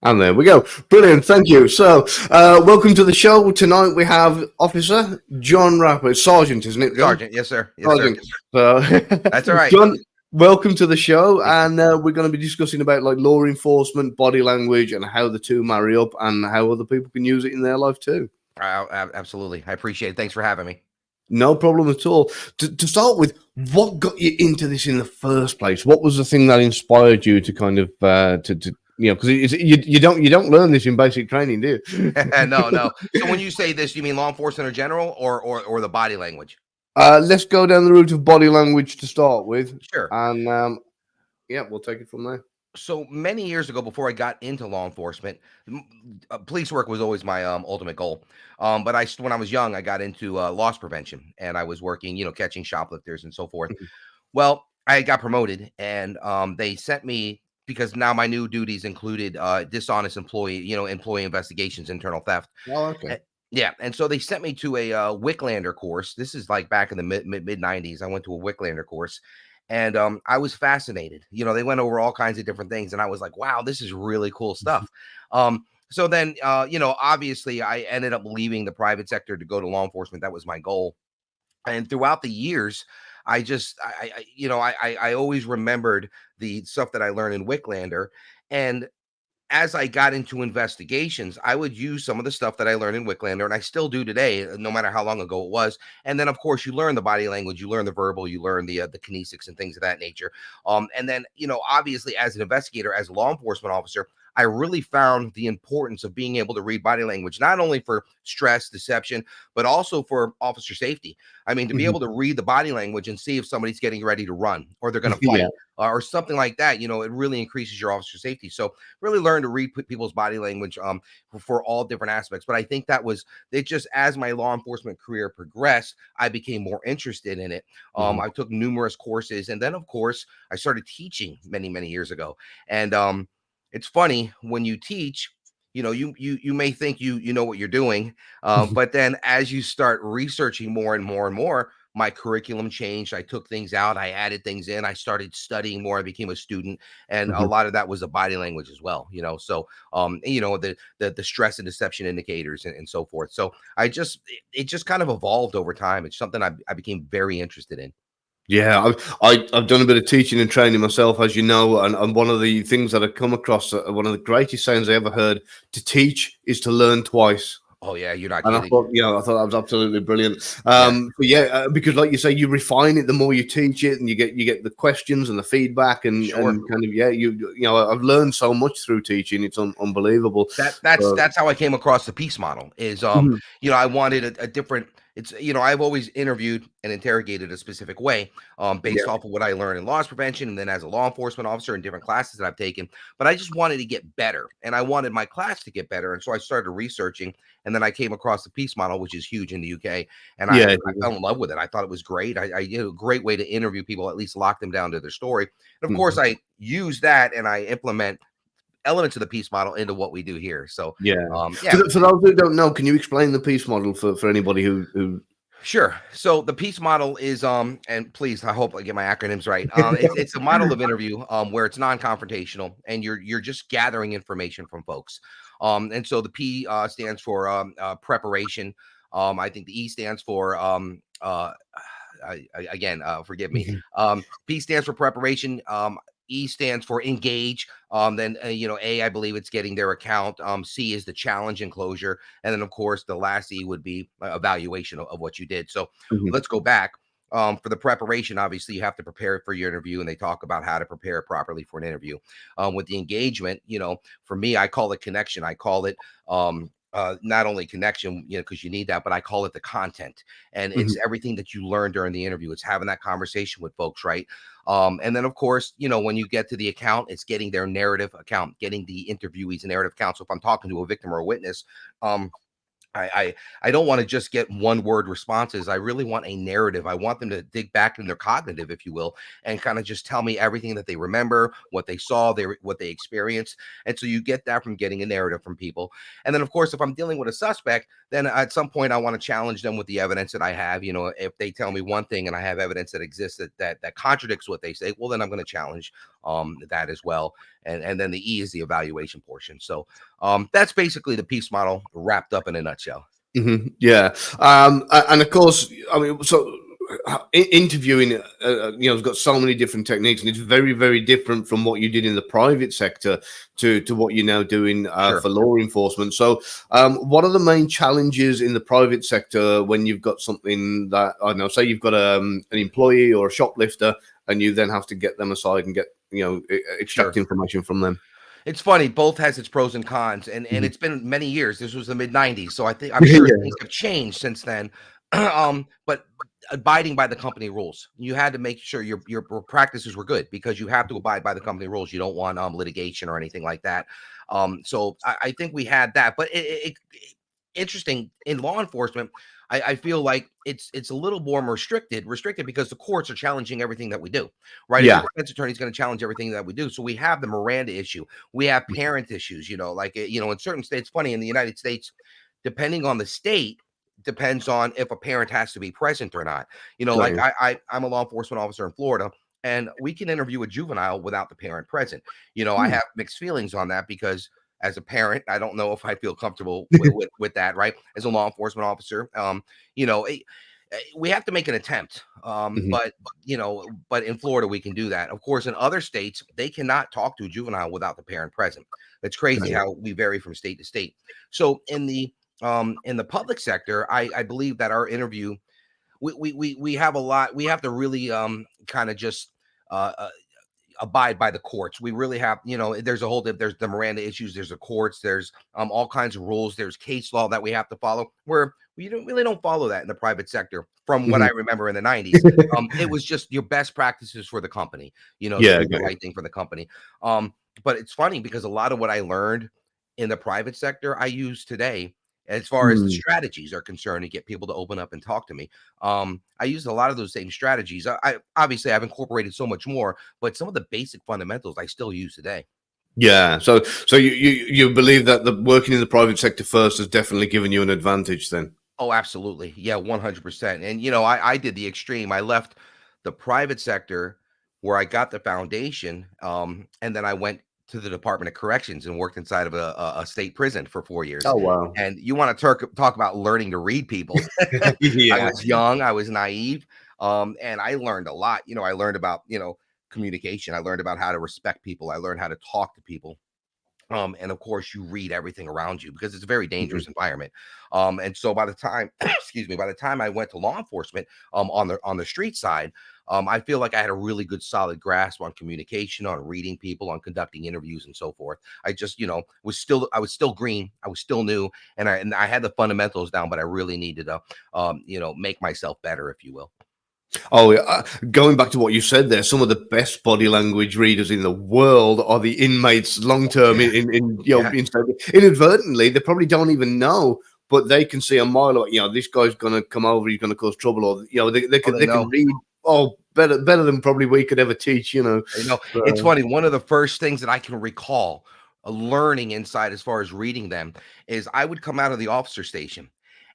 And there we go. Brilliant. Thank you. So, welcome to the show. Tonight we have Officer Jon Rappa. Sergeant, isn't it, John? Sergeant, yes, sir. Yes, sir. Sergeant. So, That's all right. John, welcome to the show. Thank you. And we're going to be discussing about like law enforcement, body language, and how the two marry up and how other people can use it in their life too. Absolutely. I appreciate it. Thanks for having me. No problem at all. To start with, what got you into this in the first place? What was the thing that inspired you to kind of because you don't learn this in basic training, do you? No. So when you say this, you mean law enforcement in general or the body language? Let's go down the route of body language to start with, Sure. and we'll take it from there. So many years ago, before I got into law enforcement, police work was always my ultimate goal. But when I was young, I got into loss prevention, and I was working, catching shoplifters and so forth. Well, I got promoted, and they sent me because now my new duties included dishonest employee investigations, internal theft. Oh, okay. Yeah, and so they sent me to a Wicklander course. This is like back in the mid '90s. I went to a Wicklander course, and I was fascinated. They went over all kinds of different things, and I was like, "Wow, this is really cool stuff." So then, obviously, I ended up leaving the private sector to go to law enforcement. That was my goal, and throughout the years, I always remembered the stuff that I learned in Wicklander, and as I got into investigations, I would use some of the stuff that I learned in Wicklander, and I still do today, no matter how long ago it was. And then, of course, you learn the body language, you learn the verbal, you learn the kinesics and things of that nature. And then, obviously, as an investigator, as a law enforcement officer, I really found the importance of being able to read body language, not only for stress, deception, but also for officer safety. I mean, to be able to read the body language and see if somebody's getting ready to run or they're going to fight. Yeah. Or something like that, it really increases your officer safety. So really learn to read people's body language for all different aspects. But I think that was it. Just as my law enforcement career progressed, I became more interested in it. I took numerous courses, and then of course I started teaching many years ago. And it's funny when you teach. You may think you know what you're doing, but then as you start researching more and more and more, my curriculum changed. I took things out, I added things in, I started studying more, I became a student, and a lot of that was the body language as well. So the stress and deception indicators and so forth. So it just kind of evolved over time. It's something I became very interested in. Yeah, I've done a bit of teaching and training myself, as you know, and one of the things that I've come across, one of the greatest sayings I ever heard: "To teach is to learn twice." Oh yeah, you're not And kidding. I thought that was absolutely brilliant. Yeah. Because like you say, you refine it the more you teach it, and you get the questions and the feedback, and Sure. kind of I've learned so much through teaching. It's unbelievable. That's how I came across the peace model is I wanted a different. It's I've always interviewed and interrogated a specific way based off of what I learned in loss prevention and then as a law enforcement officer in different classes that I've taken. But I just wanted to get better, and I wanted my class to get better, and so I started researching, and then I came across the peace model, which is huge in the UK, and I fell in love with it. I thought it was great. I a great way to interview people, at least lock them down to their story, and of course I use that and I implement elements of the peace model into what we do here. So For those who don't know, can you explain the peace model for anybody who Sure. So the peace model is and please, I hope I get my acronyms right. It's a model of interview where it's non-confrontational and you're just gathering information from folks. And so the P stands for preparation. I think the E stands for again, forgive me. P stands for preparation. E stands for engage. Then A, I believe it's getting their account. C is the challenge and closure, and then of course the last E would be evaluation of what you did. So let's go back. For the preparation, obviously you have to prepare for your interview, and they talk about how to prepare properly for an interview. With the engagement, for me, I call it connection. I call it not only connection, because you need that, but I call it the content. And it's everything that you learn during the interview. It's having that conversation with folks, right? And then, of course, when you get to the account, it's getting their narrative account, getting the interviewee's narrative account. So if I'm talking to a victim or a witness, I don't want to just get one word responses. I really want a narrative. I want them to dig back in their cognitive, if you will, and kind of just tell me everything that they remember, what they saw, what they experienced. And so you get that from getting a narrative from people. And then, of course, if I'm dealing with a suspect, then at some point I want to challenge them with the evidence that I have. If they tell me one thing and I have evidence that exists that contradicts what they say, well, then I'm going to challenge that as well. And then the E is the evaluation portion. So that's basically the peace model wrapped up in a nutshell. Yeah, and of course, I mean, so interviewing, has got so many different techniques, and it's very, very different from what you did in the private sector to what you're now doing Sure. for law enforcement. So, what are the main challenges in the private sector when you've got something that, I don't know, say you've got an employee or a shoplifter, and you then have to get them aside and get extract Sure. information from them? It's funny, both has its pros and cons, and Mhm. it's been many years. This was the mid-90s, so I'm sure Yeah, things have changed since then. But abiding by the company rules. You had to make sure your practices were good because you have to abide by the company rules. You don't want litigation or anything like that. So I think we had that, but interesting in law enforcement. I feel like it's a little more restricted because the courts are challenging everything that we do, right? If your yeah, defense attorney is going to challenge everything that we do, so we have the Miranda issue, we have parent issues, like in certain states. Funny, in the United States, depending on the state, depends on if a parent has to be present or not. got Like you. I'm a law enforcement officer in Florida, and we can interview a juvenile without the parent present. I Hmm. have mixed feelings on that because as a parent, I don't know if I feel comfortable with that, right? As a law enforcement officer, you know, eh, we have to make an attempt. Mhm. But in Florida, we can do that. Of course, in other states, they cannot talk to a juvenile without the parent present. It's Got crazy you. how we vary from state to state. So in the public sector, I believe that our interview, we have a lot. We have to really kind of just abide by the courts. We really have, there's there's the Miranda issues, there's the courts, there's all kinds of rules, there's case law that we have to follow, where we don't follow that in the private sector. From what Mhm. I remember in the 90s, it was just your best practices for the company, to Yeah, do the got you. right thing for the company. Um, but it's funny because a lot of what I learned in the private sector, I use today as far as the Mm. strategies are concerned to get people to open up and talk to me. I use a lot of those same strategies. I obviously I've incorporated so much more, but some of the basic fundamentals I still use today. Yeah, so you believe that the working in the private sector first has definitely given you an advantage then? Oh, absolutely. Yeah, 100%. And I did the extreme. I left the private sector where I got the foundation, and then I went to the Department of Corrections and worked inside of a state prison for 4 years. Oh, wow. And you want to talk about learning to read people. I Yeah. was young, I was naive, and I learned a lot. I learned about communication. I learned about how to respect people. I learned how to talk to people. And of course, you read everything around you because it's a very Mhm. dangerous environment. And so by the time, excuse me, by the time I went to law enforcement, on the street side, I feel like I had a really good, solid grasp on communication, on reading people, on conducting interviews, and so forth. I just, I was still green, I was still new, and I had the fundamentals down, but I really needed to, make myself better, if you will. Oh, yeah, going back to what you said there, some of the best body language readers in the world are the inmates long term Yeah, yeah. inadvertently, they probably don't even know, but they can see a mile away, this guy's gonna come over, he's gonna cause trouble, or they Oh, can they they can know. read, better than probably we could ever teach. It's So, funny. One of the first things that I can recall learning inside as far as reading them is I would come out of the officer station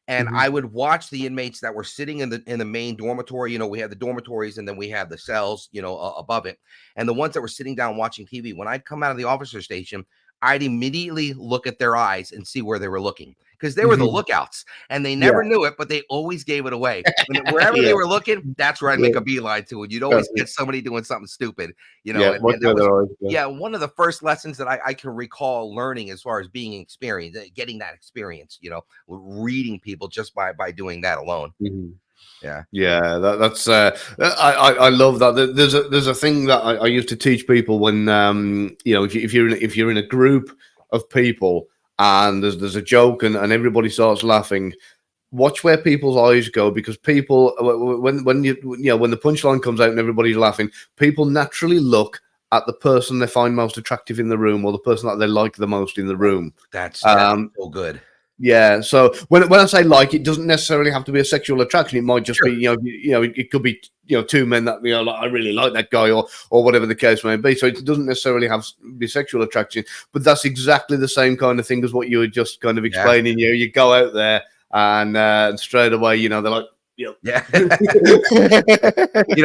and mhm, I would watch the inmates that were sitting in the main dormitory. We had the dormitories and then we had the cells, above it. And the ones that were sitting down watching TV, when I'd come out of the officer station, I'd immediately look at their eyes and see where they were looking because they were the mhm, lookouts and they yeah, never knew it, but they always gave it away. And wherever they yeah, were looking, that's where I'd yeah, make a beeline to. And you'd that's always it. get somebody doing something stupid, Yeah, and watch that where was, their eyes go. yeah, one of the first lessons that I can recall learning as far as being experienced, getting that experience, reading people just by doing that alone. Mhm. Yeah. Yeah, that's I love that. There's a thing that I used to teach people when if you're in a group of people and there's a joke and everybody starts laughing, watch where people's eyes go, because people when the punchline comes out and everybody's laughing, people naturally look at the person they find most attractive in the room, or the person that they like the most in the Oh, room. that's Um, so good. yeah, so when I say like, it doesn't necessarily have to be a sexual attraction. It might just be, Sure. it could be, two men that, like, I really like that guy, or whatever the case may be. So it doesn't necessarily have be sexual attraction, but that's exactly the same kind of thing as what you were just kind of Yeah. explaining. You go out there and straight away, they're like, Yep. Yeah.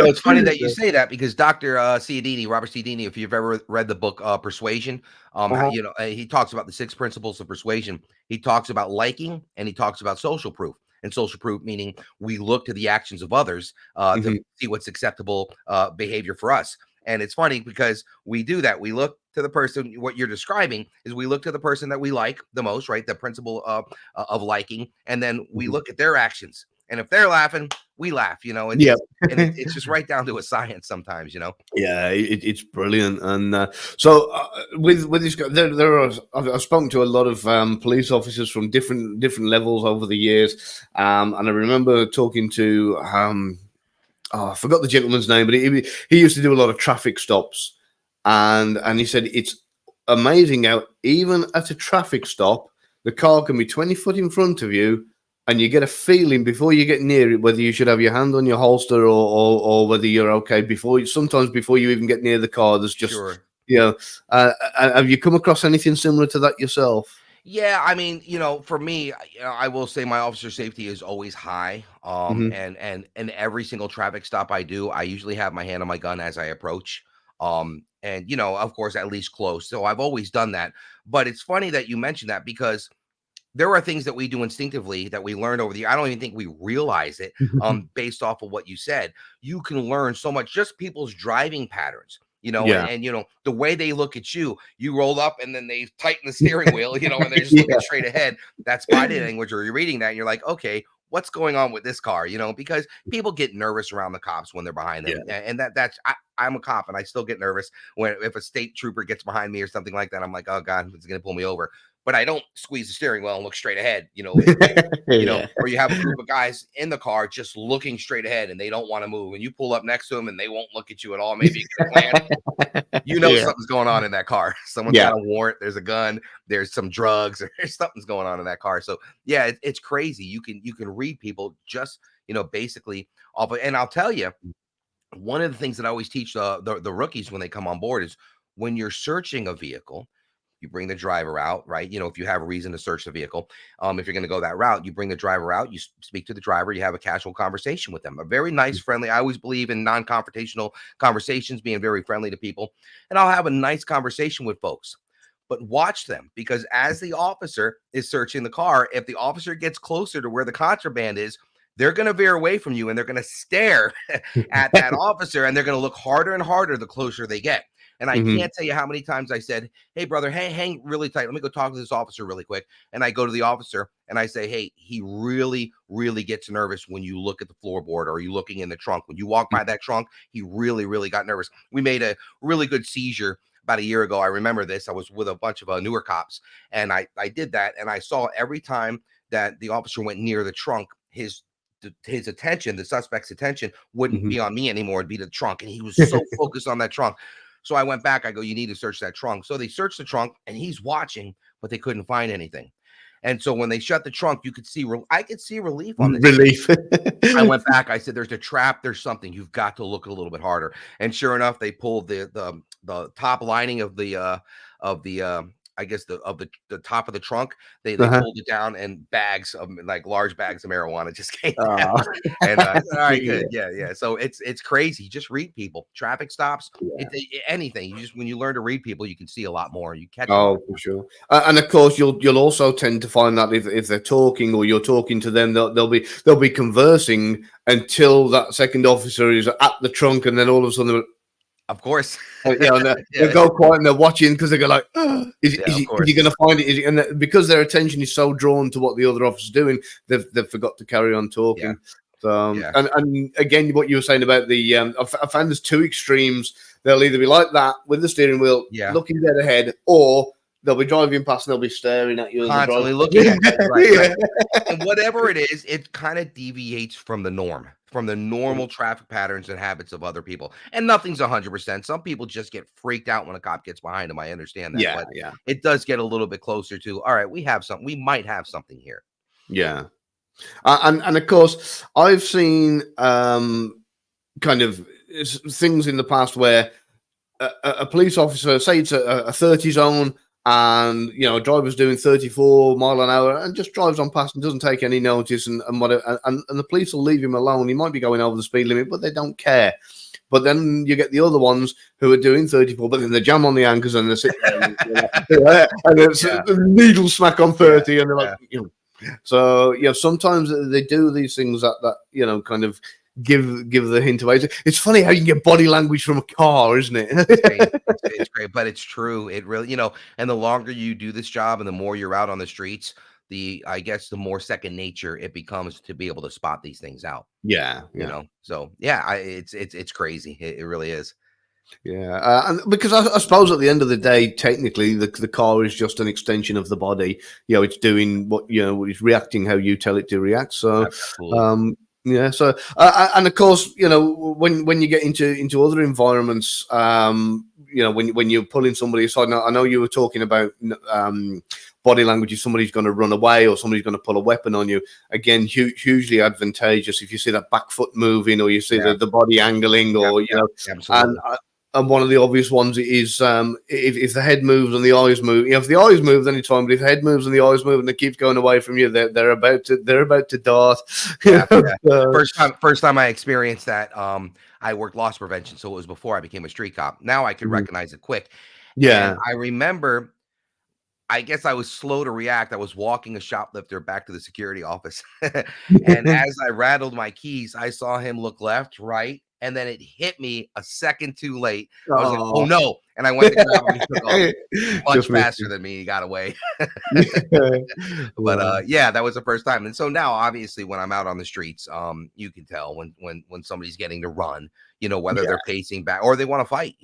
It's funny that you say that because Dr. Cialdini, Robert Cialdini, if you've ever read the book Persuasion, Uh-huh. he talks about the 6 principles of persuasion. He talks about liking and he talks about social proof. And social proof meaning we look to the actions of others to Mhm. see what's acceptable behavior for us. And it's funny because we do that. We look to the person. What you're describing is we look to the person that we like the most, right? The principle of liking, and then we Mhm. look at their actions. And if they're laughing, we laugh. Yep. It's just right down to a science sometimes. Yeah, it's brilliant, and with this guy, there are I've spoken to a lot of police officers from different levels over the years, and I remember talking to I forgot the gentleman's name, but he used to do a lot of traffic stops, and he said it's amazing how even at a traffic stop, the car can be 20 foot in front of you, and you get a feeling before you get near it whether you should have your hand on your holster or whether you're okay sometimes before you even get near the car. There's just Sure. you know, have you come across anything similar to that yourself? Yeah, I mean, for me, I will say my officer safety is always high. Hmm. And every single traffic stop I do, I usually have my hand on my gun as I approach. And of course, at least close. So I've always done that. But it's funny that you mentioned that because there are things that we do instinctively that we learned over the I don't even think we realize it based off of what you said. You can learn so much just people's driving patterns. Yeah. And the way they look at you, you roll up and then they tighten the steering wheel, and they're just looking Yeah. straight ahead. That's body language, or you're reading that and you're like, okay, what's going on with this car? Because people get nervous around the cops when they're behind them. Yeah. And I'm a cop and I still get nervous if a state trooper gets behind me or something like that. I'm like, oh God, it's gonna pull me over, but I don't squeeze the steering wheel and look straight ahead, Yeah. or you have a group of guys in the car just looking straight ahead and they don't want to move. And you pull up next to them and they won't look at you at all. Maybe you get a glance. Yeah. Something's going on in that car. Someone's Yeah. got a warrant. There's a gun. There's some drugs. Or there's something's going on in that car. So yeah, it's crazy. You can read people just basically off of, and I'll tell you, one of the things that I always teach the rookies when they come on board is when you're searching a vehicle, you bring the driver out, right? If you have a reason to search the vehicle, if you're going to go that route, you bring the driver out, you speak to the driver, you have a casual conversation with them, a very nice, friendly. I always believe in non-confrontational conversations, being very friendly to people, and I'll have a nice conversation with folks. But watch them, because as the officer is searching the car, if the officer gets closer to where the contraband is, they're going to veer away from you and they're going to stare at that officer, and they're going to look harder and harder the closer they get. And I Mhm. can't tell you how many times I said, hey, brother, hang really tight. Let me go talk to this officer really quick. And I go to the officer and I say, hey, he really, really gets nervous when you look at the floorboard or you looking in the trunk. When you walk by that trunk, he really, really got nervous. We made a really good seizure about a year ago. I remember this. I was with a bunch of newer cops, and I did that. And I saw every time that the officer went near the trunk, his attention, the suspect's attention, wouldn't Mhm. be on me anymore. It'd be the trunk. And he was so focused on that trunk. So I went back. I go, you need to search that trunk. So they searched the trunk and he's watching, but they couldn't find anything. And so when they shut the trunk, I could see relief on this. Relief. I went back. I said, "There's a trap. There's something. You've got to look a little bit harder." And sure enough, they pulled the top lining of the I guess the top of the trunk. They Uh-huh. pulled it down, and bags of like large bags of marijuana just came down. Oh. And I said, all right, Yeah. good, yeah, yeah. So it's crazy. Just read people. Traffic stops. Anything. When you learn to read people, you can see a lot more. You catch a lot Oh, for sure. And of course, you'll also tend to find that if they're talking or you're talking to them, they'll be conversing until that second officer is at the trunk, and then all of a sudden, of course. and they'll Yeah, go quiet and they're watching because they go like, oh, yeah, of is he course. going to find it? Because their attention is so drawn to what the other officer's doing, they've forgot to carry on Yeah, talking. So, yeah, and again, what you were saying about I found there's two extremes. They'll either be like that with the steering wheel, yeah. looking dead ahead, or they'll be driving past and they'll be staring at you as they drive. Constantly looking at you. Right, right. Yeah. And whatever it is, it kind of deviates from the norm, from the normal traffic patterns and habits of other people. And nothing's 100%. Some people just get freaked out when a cop gets behind them. I understand that, Yeah, but yeah, it does get a little bit closer to, all right, we might have something here. yeah. And of course, I've seen kind of things in the past where a police officer, say it's a 30 zone, and a driver's doing 34 mile an hour and just drives on past and doesn't take any notice, and whatever, and the police will leave him alone. He might be going over the speed limit, but they don't care. But then you get the other ones who are doing 34, but then they jam on the anchors and they sit there and it's a needle smack on 30, and they're like, So sometimes they do these things that kind of give the hint away. It's funny how you can get body language from a car, isn't it? It's great, but it's true. It really, and the longer you do this job and the more you're out on the streets, I guess the more second nature it becomes to be able to spot these things out. So it's crazy. It really is. And because I suppose at the end of the day, technically, the car is just an extension of the body. It's doing what it's reacting how you tell it to react. So, So and of course, when you get into other environments, when you're pulling somebody aside. Now, I know you were talking about body language. If somebody's going to run away or somebody's going to pull a weapon on you, again, hugely advantageous if you see that back foot moving or you see the body angling or absolutely. And one of the obvious ones is if the head moves and the eyes move. If the eyes move, then it's fine. But if the head moves and the eyes move and it keeps going away from you, they're about to dart. First time I experienced that, I worked loss prevention, so it was before I became a street cop. Now I could recognize it quick. And I remember, I guess I was slow to react. I was walking a shoplifter back to the security office. And as I rattled my keys, I saw him look left, right, and then it hit me a second too late. I was like, oh no. And I went to grab him and took off much faster than me. He got away. But that was the first time. And so now, obviously, when I'm out on the streets, you can tell when somebody's getting to run, whether they're pacing back or they want to fight,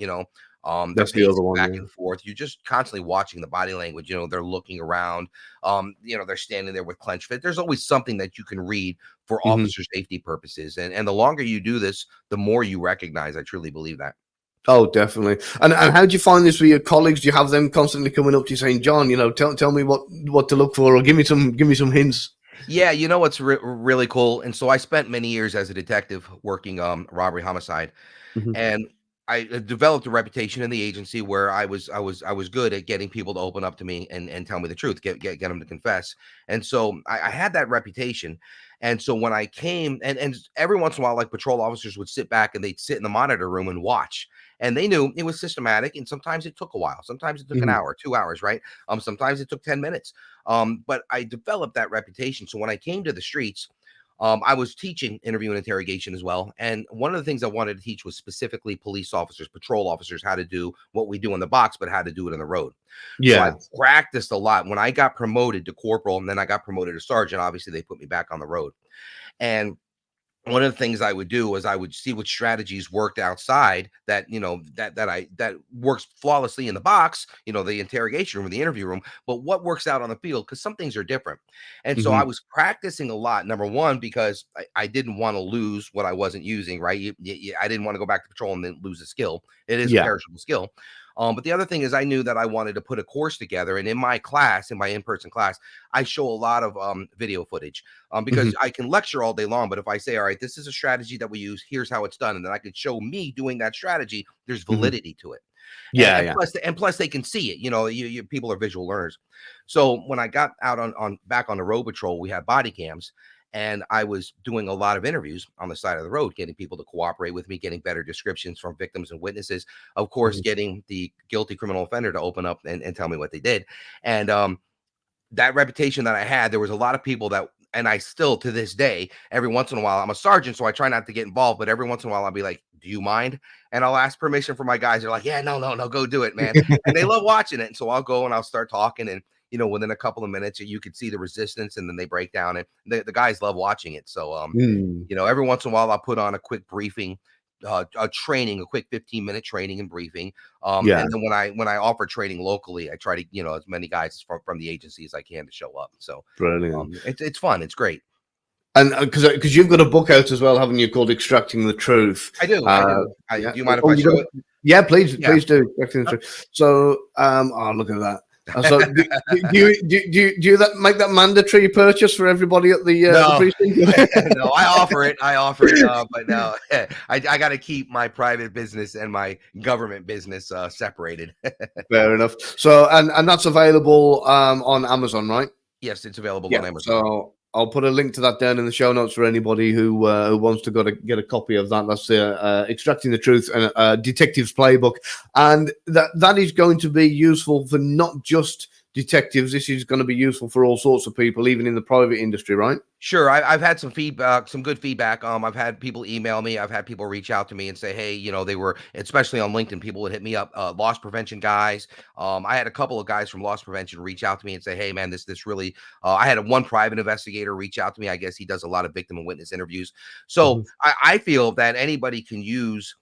that's the other one, back and forth. You're just constantly watching the body language. They're looking around. They're standing there with clenched fists. There's always something that you can read for officer safety purposes. And the longer you do this, the more you recognize. I truly believe that. Oh, definitely. And how do you find this with your colleagues? Do you have them constantly coming up to you saying, John, tell me what to look for, or give me some hints? Yeah, what's really cool. And so I spent many years as a detective working robbery homicide, and I developed a reputation in the agency where I was good at getting people to open up to me and tell me the truth, get them to confess. And so I had that reputation. And so when I came, and every once in a while, like patrol officers would sit back and they'd sit in the monitor room and watch. And they knew it was systematic. And sometimes it took a while. Sometimes it took an hour, 2 hours, right? Sometimes it took 10 minutes. But I developed that reputation. So when I came to the streets, I was teaching interview and interrogation as well. And one of the things I wanted to teach was specifically police officers, patrol officers, how to do what we do in the box, but how to do it on the road. So I practiced a lot. When I got promoted to corporal and then I got promoted to sergeant, obviously they put me back on the road. And one of the things I would do was I would see what strategies worked outside that works flawlessly in the box, the interrogation room, the interview room, but what works out on the field, because some things are different. And so I was practicing a lot. Number one, because I didn't want to lose what I wasn't using, right? I didn't want to go back to patrol and then lose a skill. It is a perishable skill. But the other thing is I knew that I wanted to put a course together. And in my class, in my in-person class, I show a lot of video footage because I can lecture all day long. But if I say, all right, this is a strategy that we use, here's how it's done. And then I could show me doing that strategy. There's validity to it. Plus they can see it. You people are visual learners. So when I got out back on the road patrol, we had body cams. And I was doing a lot of interviews on the side of the road, getting people to cooperate with me, getting better descriptions from victims and witnesses, of course, getting the guilty criminal offender to open up and tell me what they did. And that reputation that I had, there was a lot of people that, and I still to this day, every once in a while, I'm a sergeant, so I try not to get involved, but every once in a while I'll be like, do you mind? And I'll ask permission from my guys. They're like, yeah, no, go do it, man. And they love watching it. And so I'll go and I'll start talking, and within a couple of minutes, you could see the resistance, and then they break down, and the guys love watching it. So, every once in a while, I'll put on a quick briefing, a quick 15-minute training and briefing. And then when I offer training locally, I try to, as many guys from the agency as I can to show up. So brilliant. It's fun. It's great. And because you've got a book out as well, haven't you, called Extracting the Truth? I do. Do you mind if I show it? Yeah, please do. Extracting the Truth. So, look at that. So do you make that mandatory purchase for everybody at the No, precinct? no, I offer it, but no, I got to keep my private business and my government business separated. Fair enough. So and that's available on Amazon, right? Yes, it's available Yeah. on Amazon. So I'll put a link to that down in the show notes for anybody who wants to get a copy of that. That's Extracting the Truth and Detective's Playbook, and that is going to be useful for not just detectives. This is going to be useful for all sorts of people, even in the private industry, right? Sure, I've had some feedback, some good feedback. I've had people email me. I've had people reach out to me and say, "Hey, they were, especially on LinkedIn, people would hit me up, loss prevention guys." I had a couple of guys from loss prevention reach out to me and say, "Hey, man, this really." I had one private investigator reach out to me. I guess he does a lot of victim and witness interviews. So Mhm. I feel that anybody can use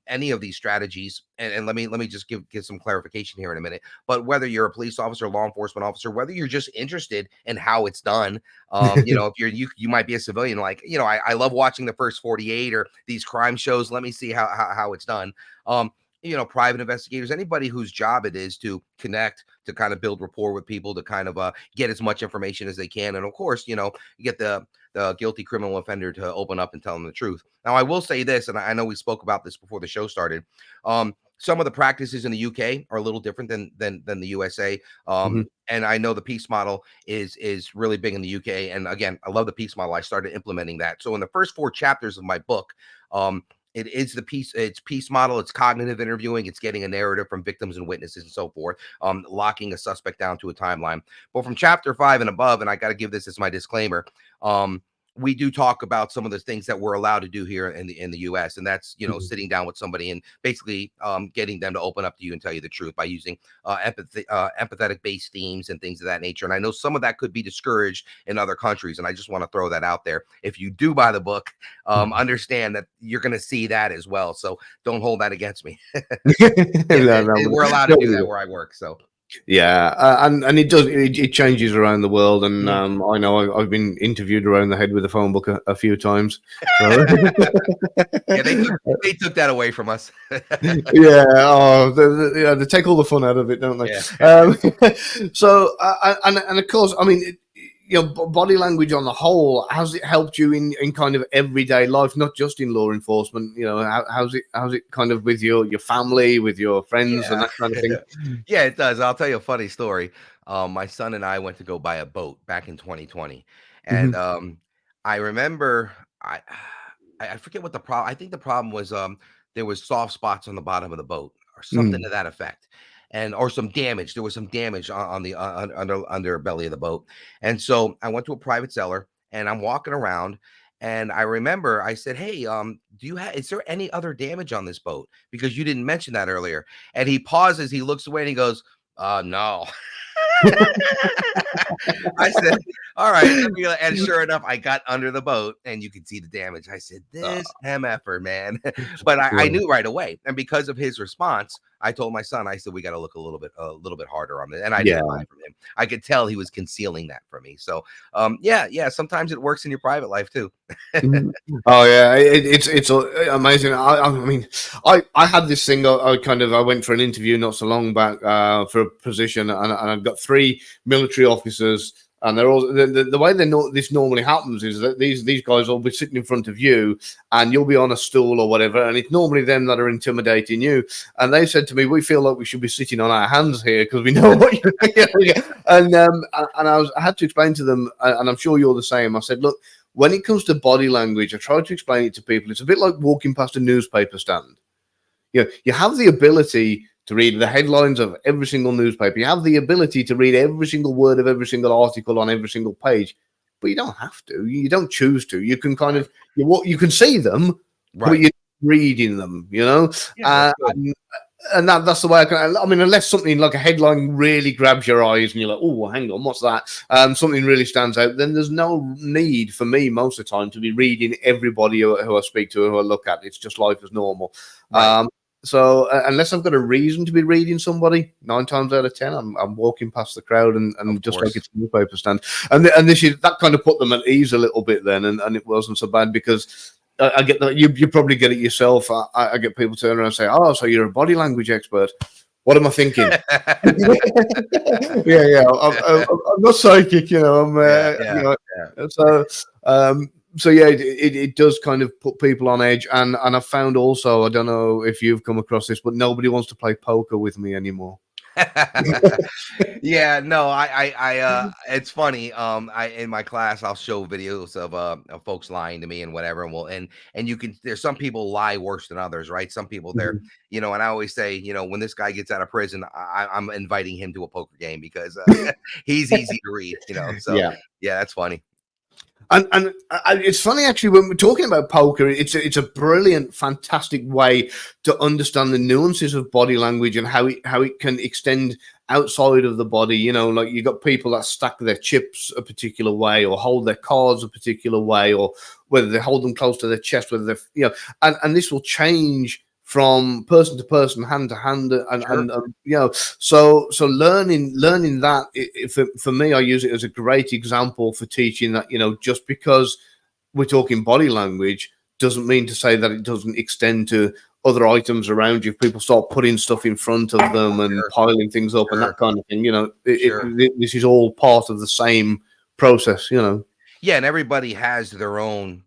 any of these strategies. And let me just give some clarification here in a minute. But whether you're a police officer, law enforcement officer, whether you're just interested in how it's done, if you might be a civilian, like, I love watching the first 48 or these crime shows. Let me see how it's done. Private investigators, anybody whose job it is to connect, to kind of build rapport with people, to kind of get as much information as they can. And of course, you get the guilty criminal offender to open up and tell them the truth. Now, I will say this, and I know we spoke about this before the show started. Some of the practices in the UK are a little different than the USA. Mhm. And I know the peace model is really big in the UK. And again, I love the peace model. I started implementing that. So in the first 4 chapters of my book, it is it's peace model, it's cognitive interviewing, it's getting a narrative from victims and witnesses and so forth, locking a suspect down to a timeline. But from chapter 5 and above, and I got to give this as my disclaimer, we do talk about some of the things that we're allowed to do here in the US, and that's Mhm. sitting down with somebody and basically getting them to open up to you and tell you the truth by using empathetic based themes and things of that nature. And I know some of that could be discouraged in other countries, and I just want to throw that out there. If you do buy the book, understand that you're going to see that as well. So don't hold that against me. We're allowed to do that where I work. So yeah, and it changes around the world, and I know I've been interviewed around the head with a phone book a few times. So. Yeah, they took that away from us. Yeah, they take all the fun out of it, don't they? Yeah. So, and of course, I mean, body language on the whole, how's it helped you in kind of everyday life, not just in law enforcement? How's it kind of with your family, with your friends, and that kind of thing? Yeah, it does. I'll tell you a funny story. My son and I went to go buy a boat back in 2020, and Mhm. I remember I forget what the problem. I think the problem was there was soft spots on the bottom of the boat or something Mm. to that effect, and or some damage. There was some damage on the underbelly of the boat, and so I went to a private seller and I'm walking around. And I remember I said, "Hey, is there any other damage on this boat? Because you didn't mention that earlier." And he pauses, he looks away and he goes, no. I said, all right. And sure enough, I got under the boat and you could see the damage. I said, this MFer, man. But I knew right away. And because of his response, I told my son, I said, we got to look a little bit harder on this. And I Yeah. didn't hide from him. I could tell he was concealing that from me. So yeah, sometimes it works in your private life too. Mhm. Oh yeah, it's amazing. I mean, I had this thing. I went for an interview not so long back for a position, and I've got 3 military officers, and they're all the way this normally happens is that these guys will be sitting in front of you, and you'll be on a stool or whatever, and it's normally them that are intimidating you. And they said to me, "We feel like we should be sitting on our hands here because we know what you're." And I had to explain to them, and I'm sure you're the same. I said, "Look, when it comes to body language, I try to explain it to people. It's a bit like walking past a newspaper stand. You have the ability to read the headlines of every single newspaper. You have the ability to read every single word of every single article on every single page, but you don't have to. You don't choose to. You can kind of you can see them, but Right. you're reading them. Yeah, that's good. And that's the way I mean, unless something like a headline really grabs your eyes and you're like, oh, hang on, what's that? Something really stands out, then there's no need for me most of the time to be reading everybody who I speak to, who I look at. It's just life as normal. Right. So unless I've got a reason to be reading somebody, 9 times out of 10, I'm walking past the crowd and Of just course. like it's a newspaper stand. And this is that kind of put them at ease a little bit then, and it wasn't so bad because I get that you probably get it yourself. I get people turn around and say, "Oh, so you're a body language expert." What am I thinking? Yeah. I'm not psychic, you know. Yeah, You yeah, know, yeah. so so yeah, it does kind of put people on edge, and I've found also, I don't know if you've come across this, but nobody wants to play poker with me anymore. Yeah, no, it's funny. I in my class, I'll show videos of folks lying to me and whatever, and and you can. There's some people lie worse than others, right? Some people they're, Mhm. and I always say, when this guy gets out of prison, I'm inviting him to a poker game because he's easy to read, So Yeah. yeah, that's funny. And it's funny actually when we're talking about poker. It's a brilliant, fantastic way to understand the nuances of body language and how it can extend outside of the body. You know, like you got people that stack their chips a particular way, or hold their cards a particular way, or whether they hold them close to their chest, whether they're and this will change from person to person, hand to hand, Sure. and so learning that for me, I use it as a great example for teaching that just because we're talking body language doesn't mean to say that it doesn't extend to other items around you. If people start putting stuff in front of them and Sure. piling things up and Sure. that kind of thing, Sure. this is all part of the same process. Yeah, and everybody has their own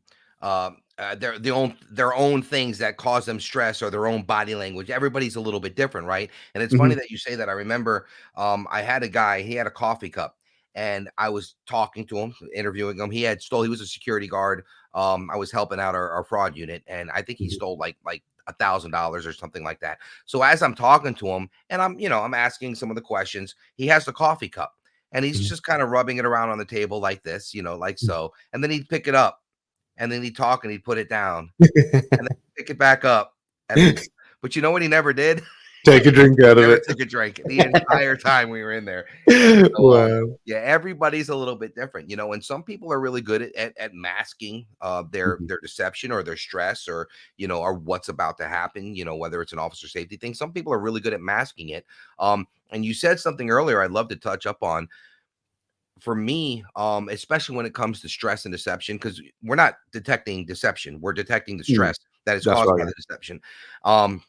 their own things that cause them stress or their own body language. Everybody's a little bit different, right? And it's funny Mhm, that you say that. I remember I had a guy, he had a coffee cup, and I was talking to him, interviewing him. He was a security guard. I was helping out our fraud unit, and I think he mhm, stole like $1,000 or something like that. So as I'm talking to him and I'm asking some of the questions, he has the coffee cup and he's mhm. just kind of rubbing it around on the table like this, like so. And then he'd pick it up and then he'd talk and he'd put it down and then pick it back up. And then, but you know what he never did? Take a drink out of Never it. took a drink the entire time we were in there. So, Wow. yeah, everybody's a little bit different, and some people are really good at masking Mhm, their deception or their stress or what's about to happen, whether it's an officer safety thing. Some people are really good at masking it. And you said something earlier I'd love to touch up on for me, especially when it comes to stress and deception, because we're not detecting deception, we're detecting the mhm. stress that is That's caused right. by the deception. Um,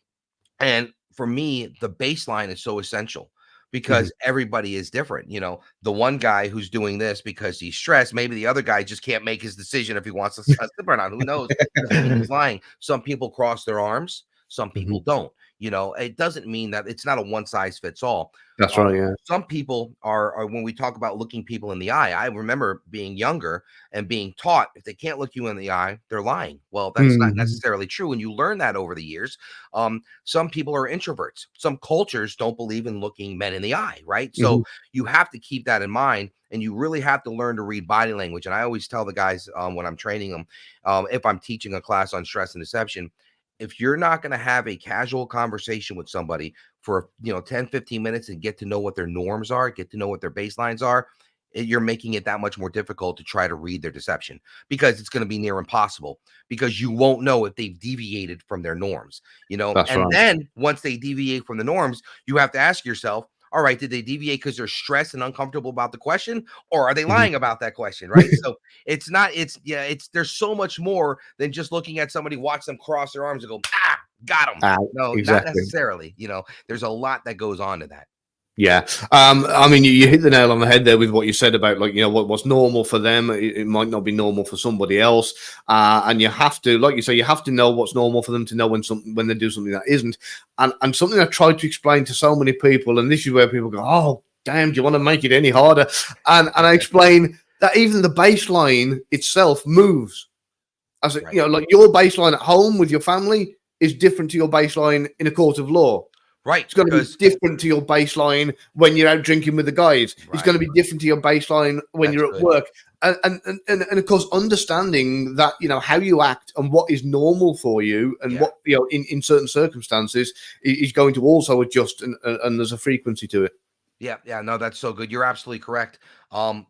and for me, the baseline is so essential Mhm, because everybody is different. The one guy who's doing this because he's stressed, maybe the other guy just can't make his decision if he wants to slip or not. Who knows? Doesn't mean he's lying. Some people cross their arms, some mhm. people don't. It doesn't mean that it's not a one size fits all. That's right. Yeah. Some people are when we talk about looking people in the eye. I remember being younger and being taught if they can't look you in the eye, they're lying. Well, that's not Mhm, necessarily true, and you learn that over the years. Some people are introverts. Some cultures don't believe in looking men in the eye, right? So mhm. you have to keep that in mind, and you really have to learn to read body language. And I always tell the guys when I'm training them, if I'm teaching a class on stress and deception, if you're not going to have a casual conversation with somebody for 10, 15 minutes and get to know what their norms are, get to know what their baselines are, you're making it that much more difficult to try to read their deception because it's going to be near impossible because you won't know if they've deviated from their norms. That's And right. then once they deviate from the norms, you have to ask yourself, all right, did they deviate because they're stressed and uncomfortable about the question, or are they Mhm. lying about that question? Right. So it's not, it's, yeah, it's, there's so much more than just looking at somebody, watch them cross their arms and go, got them. Ah, No, not exactly. necessarily. There's a lot that goes on to that. Yeah. I mean, you hit the nail on the head there with what you said about, like, what's normal for them. It might not be normal for somebody else. And you have to, like you say, you have to know what's normal for them to know when they do something that isn't. And something I tried to explain to so many people, and this is where people go, oh, damn, do you want to make it any harder? And I explain that even the baseline itself moves. Right. Like your baseline at home with your family is different to your baseline in a court of law. Right. It's going to be Because, different to your baseline when you're out drinking with the guys. It's right. going to be different to your baseline when That's you're at good. work. And of course, understanding that, how you act and what is normal for you and Yeah. what, in certain circumstances is going to also adjust, and there's a frequency to it. Yeah, yeah, no, that's so good. You're absolutely correct.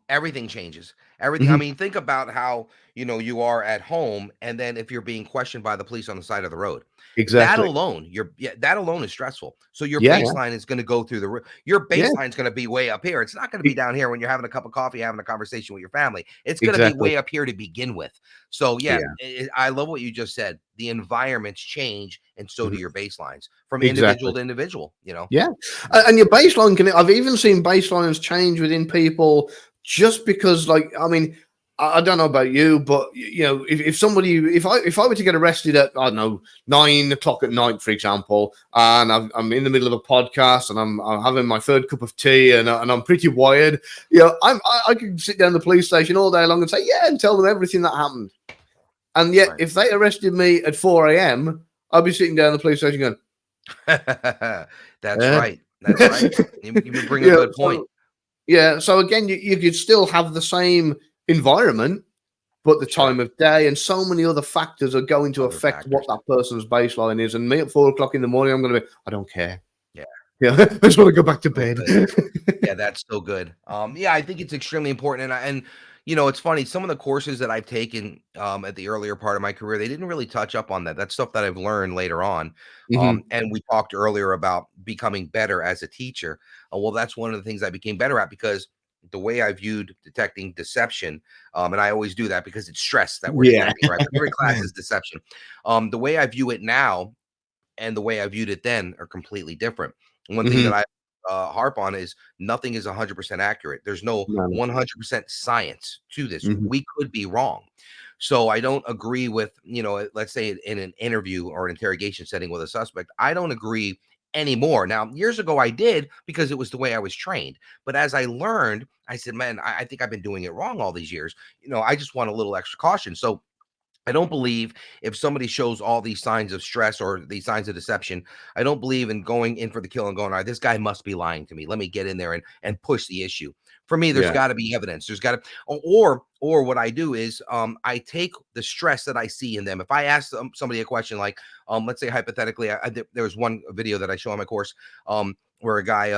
Everything changes. Everything. I mean, think about how, you are at home, and then if you're being questioned by the police on the side of the road. That Exactly. alone, that alone is stressful. So your Yeah, yeah, baseline is going to go through the roof. Your yeah. baseline is going to be way up here. It's not going to be E- down here when you're having a cup of coffee, having a conversation with your family. It's going to be exactly. way up here to begin with. So yeah, Yeah. I love what you just said. The environments change, and so do Mhm. your baselines from individual Exactly. to individual. Yeah, Yeah. and your baseline can. I've even seen baselines change within people just because, like, I mean, I don't know about you, but if somebody, if I were to get arrested at, I don't know, 9 o'clock at night, for example, and I'm in the middle of a podcast and I'm having my third cup of tea and I'm pretty wired, I could sit down in the police station all day long and say yeah and tell them everything that happened, and yet Right. if they arrested me at 4 a.m., I'd be sitting down in the police station going. That's Eh. right. That's right. You bring a Yeah, good point. so again, you could still have the same environment, but the Sure. time of day and so many other factors are going to Other affect what factors. that person's baseline is. And me at 4 o'clock in the morning, I'm going to be, I don't care. Yeah. Yeah, I just want to go back to So bed. good. Yeah, that's so good. Yeah, I think it's extremely important, and it's funny. Some of the courses that I've taken at the earlier part of my career, they didn't really touch up on that. That's stuff that I've learned later on. Hmm. And we talked earlier about becoming better as a teacher. Well, that's one of the things I became better at because the way I viewed detecting deception, and I always do that because it's stress that we're Yeah. detecting, right? But every class is deception. The way I view it now and the way I viewed it then are completely different. One thing Hmm. that I harp on is nothing is 100% accurate. There's no No, no. 100% science to this. Hmm. We could be wrong. So I don't agree with, let's say in an interview or an interrogation setting with a suspect, I don't agree anymore. Now, years ago I did because it was the way I was trained. But as I learned, I said, man, I think I've been doing it wrong all these years. I just want a little extra caution. So I don't believe if somebody shows all these signs of stress or these signs of deception, I don't believe in going in for the kill and going, all right, this guy must be lying to me. Let me get in there and push the issue. For me, there's Yeah. got to be evidence. There's got to, or what I do is I take the stress that I see in them. If I ask somebody a question like, let's say hypothetically, there was one video that I show on my course, where a guy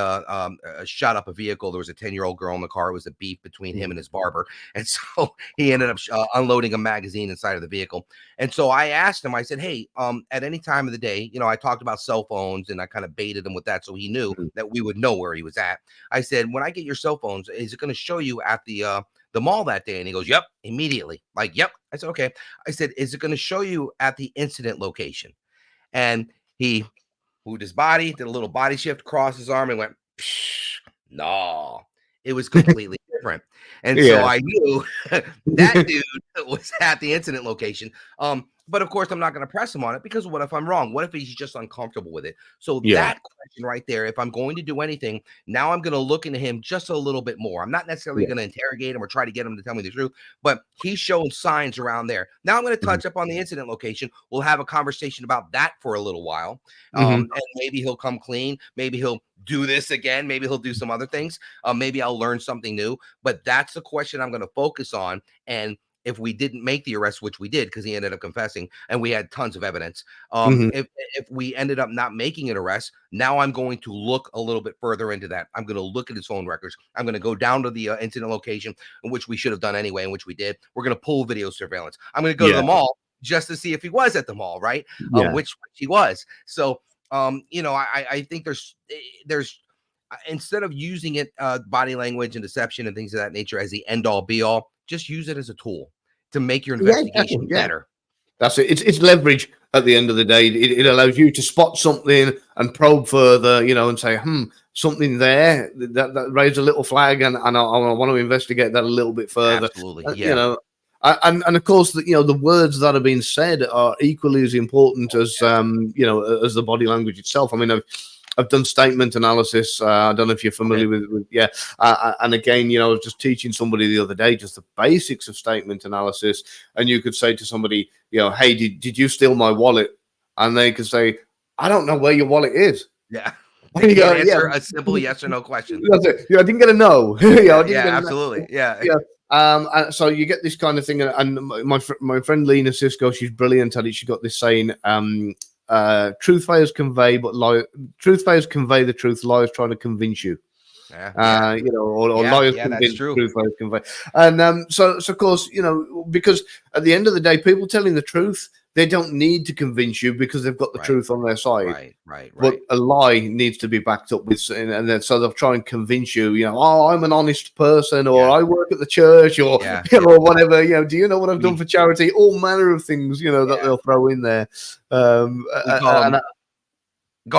shot up a vehicle. There was a 10-year-old girl in the car. It was a beef between him and his barber. And so he ended up unloading a magazine inside of the vehicle. And so I asked him, I said, hey, at any time of the day, I talked about cell phones and I kind of baited him with that. So he knew Mhm. that we would know where he was at. I said, when I get your cell phones, is it going to show you at the mall that day? And he goes, yep, immediately. Like, yep. I said, okay. I said, is it going to show you at the incident location? And he moved his body, did a little body shift across his arm and went, psh, no, it was completely different. And so Yeah. I knew that dude was at the incident location. But of course, I'm not going to press him on it because what if I'm wrong? What if he's just uncomfortable with it? So Yeah. that question right there, if I'm going to do anything, now I'm going to look into him just a little bit more. I'm not necessarily Yeah. going to interrogate him or try to get him to tell me the truth, but he's showing signs around there. Now I'm going to Mhm. touch up on the incident location. We'll have a conversation about that for a little while. Mhm. And maybe he'll come clean. Maybe he'll do this again. Maybe he'll do some other things. Maybe I'll learn something new. But that's the question I'm going to focus on. And if we didn't make the arrest, which we did because he ended up confessing and we had tons of evidence. Mhm. If we ended up not making an arrest, now I'm going to look a little bit further into that. I'm going to look at his phone records. I'm going to go down to the incident location, in which we should have done anyway, in which we did. We're going to pull video surveillance. I'm going to go to Yeah. the mall just to see if he was at the mall, right? Yeah. Which he was. So, I think there's instead of using it body language and deception and things of that nature as the end all be all, just use it as a tool to make your Yeah. Exactly. investigation Yeah. better. That's it. It's leverage at the end of the day. It allows you to spot something and probe further, and say, something there that raised a little flag, and I want to investigate that a little bit further. Absolutely. Uh, you Yeah. know, and of course, the words that are being said are equally as important as as the body language itself. I mean, I've done statement analysis. I don't know if you're Okay. familiar with yeah. And again, I was just teaching somebody the other day just the basics of statement analysis, and you could say to somebody, hey, did you steal my wallet? And they could say, I don't know where your wallet is. Yeah. They And you can't go, yeah, answer a simple yes or no question. that's it. I didn't get a no. I Yeah. didn't Yeah. get a no. Absolutely. Yeah. Yeah. And so you get this kind of thing, and my friend Lena Cisco, she's brilliant at it. She got this saying, truth fayers convey, but truth fayers convey the truth. Liars trying to convince you. or liars that's convince, true. truth liars convey. And so of course, because at the end of the day, people telling the truth, they don't need to convince you because they've got the truth on their side. Right. But a lie needs to be backed up with, and then so they'll try and convince you, oh, I'm an honest person, or I work at the church, or or whatever. Do you know what I've done for charity? All manner of things, that they'll throw in there. Go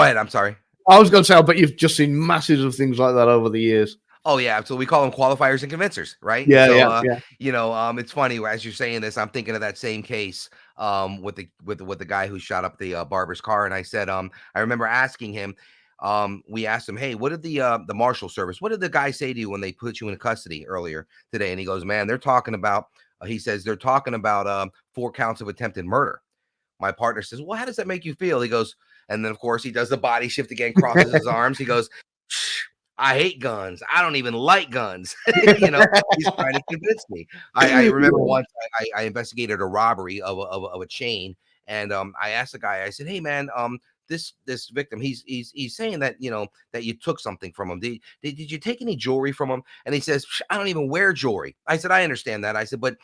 ahead. I'm sorry. I was going to say, I bet you've just seen masses of things like that over the years. Oh yeah, so we call them qualifiers and convincers, right? Yeah, It's funny as you're saying this, I'm thinking of that same case with the guy who shot up the barber's car, and I said, I remember asking him, we asked him, hey, what did the marshal service, what did the guy say to you when they put you in custody earlier today? And he goes, man, they're talking about, he says they're talking about 4 counts of attempted murder. My partner says, well, how does that make you feel? He goes, and then of course he does the body shift again, crosses his arms. He goes, I hate guns. I don't even like guns. He's trying to convince me. I remember once I investigated a robbery of a chain, and I asked the guy. I said, "Hey, man, this victim, he's saying that that you took something from him. Did you take any jewelry from him?" And he says, "I don't even wear jewelry." I said, "I understand that." I said, "But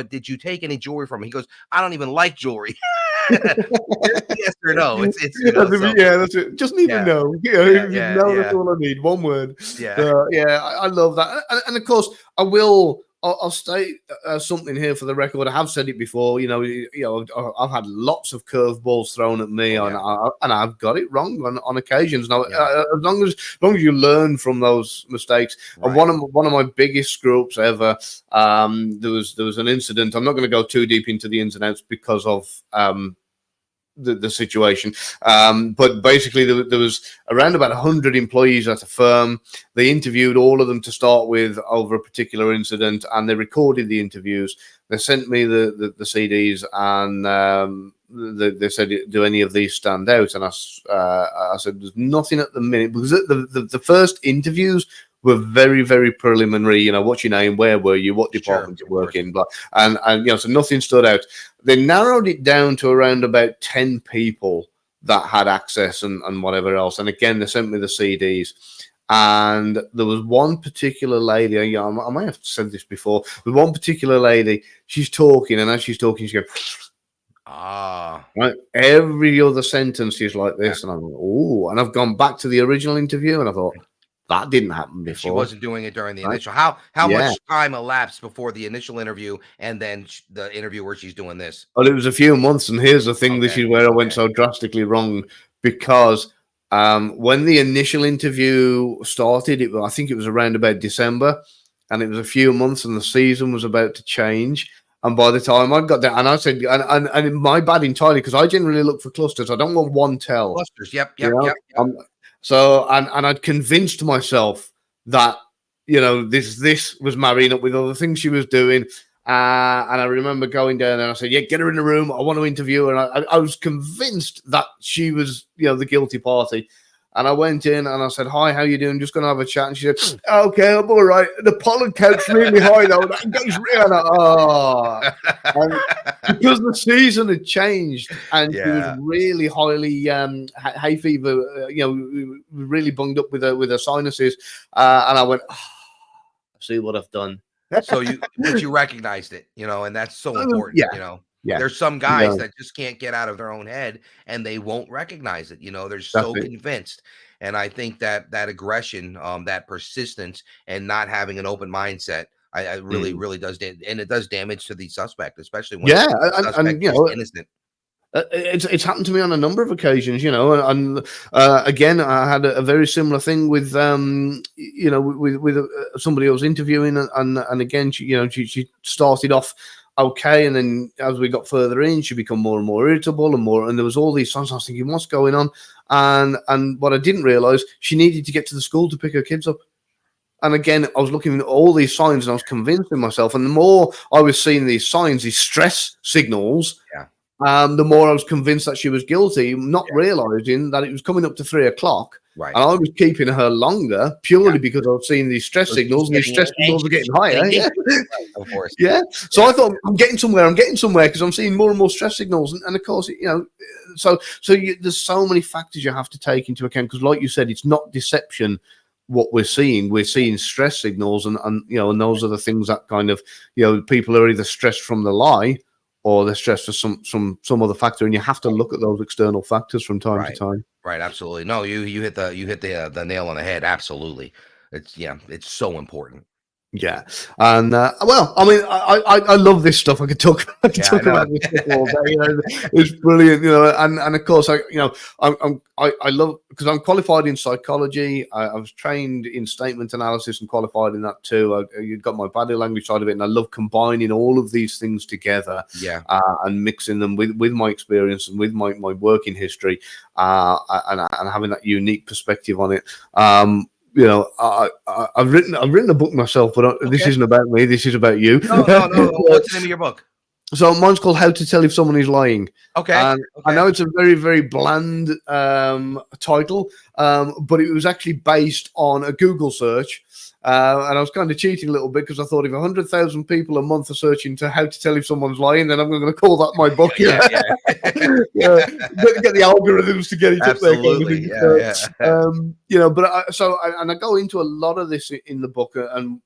did you take any jewelry from him?" He goes, "I don't even like jewelry." Yes or no? It's that's it. Just need to know. That's all I need. One word. I love that. And of course, I'll state something here for the record. I have said it before. I've had lots of curveballs thrown at me, and I've got it wrong on occasions. Now, as long as you learn from those mistakes, and one of my biggest screw-ups ever, there was an incident. I'm not going to go too deep into the ins and outs because of the situation, but basically there was around about 100 employees at a firm. They interviewed all of them to start with over a particular incident, and they recorded the interviews. They sent me the CDs, and they said, "Do any of these stand out?" And I said, "There's nothing at the minute," because the first interviews were very, very preliminary. What's your name? Where were you? What department you work in? But and so nothing stood out. They narrowed it down to around about 10 people that had access and whatever else. And again, they sent me the CDs. And there was one particular lady. I might have said this before. With one particular lady, she's talking, and as she's talking, she goes, right. Every other sentence is like this, and I'm like, oh. And I've gone back to the original interview, and I thought, that didn't happen before. She wasn't doing it during the initial. How much time elapsed before the initial interview and then the interview where she's doing this? Well, it was a few months, and here's the thing: this is where I went so drastically wrong, because when the initial interview started, I think it was around about December, and it was a few months, and the season was about to change. And by the time I got there, and I said, and my bad entirely, because I generally look for clusters. I don't want one tell. Clusters, yep. So, and I'd convinced myself that, this was marrying up with other things she was doing. And I remember going down and I said, get her in the room. I want to interview her. And I was convinced that she was, the guilty party. And I went in and I said, "Hi, how you doing? Just going to have a chat." And she said, "Okay, I'm all right. The pollen count's really high though. That goes really." And because the season had changed and she was really highly hay fever, really bunged up with her sinuses. And I went, "See what I've done." So you recognized it, and that's so important. There's some guys that just can't get out of their own head and they won't recognize it. They're so convinced. And I think that aggression, that persistence, and not having an open mindset, I really does, and it does damage to the suspect, especially when the suspect is innocent. It's happened to me on a number of occasions, and again, I had a very similar thing with with somebody I was interviewing, and again, she started off okay, and then as we got further in, she became more and more irritable and there was all these signs. I was thinking, what's going on? And what I didn't realize, she needed to get to the school to pick her kids up. And again, I was looking at all these signs and I was convincing myself, and the more I was seeing these signs, these stress signals, the more I was convinced that she was guilty, not realizing that it was coming up to 3 o'clock. Right. And I was keeping her longer purely because I was seeing these stress signals, and these stress signals were getting higher. Of course. So I thought, I'm getting somewhere because I'm seeing more and more stress signals. And of course, there's so many factors you have to take into account, because like you said, it's not deception what we're seeing. We're seeing stress signals, and and those are the things that kind of, people are either stressed from the lie, or they're stressed for some other factor, and you have to look at those external factors from time to Right. time. Right. Absolutely. No, you hit the nail on the head. Absolutely. It's so important. Yeah, and well, I mean, I love this stuff. I could talk I could Yeah, I talk know. about this stuff all day. It's brilliant, and of course, I love, because I'm qualified in psychology. I was trained in statement analysis and qualified in that too. You've got my body language side of it, and I love combining all of these things together, Yeah. and mixing them with my experience and with my working history, and having that unique perspective on it. I've written a book myself, but this Okay. isn't about me. This is about you. No, no, no. What's the name of your book? So mine's called "How to Tell If Someone Is Lying," Okay. and I Okay. know it's a very, very bland title, but it was actually based on a Google search. And I was kind of cheating a little bit, because I thought, if 100,000 people a month are searching to how to tell if someone's lying, then I'm going to call that my book. Yeah. Yeah. Yeah, get the algorithms to get it up there, kind of Absolutely. thing. Yeah. Yeah. But I go into a lot of this in the book, and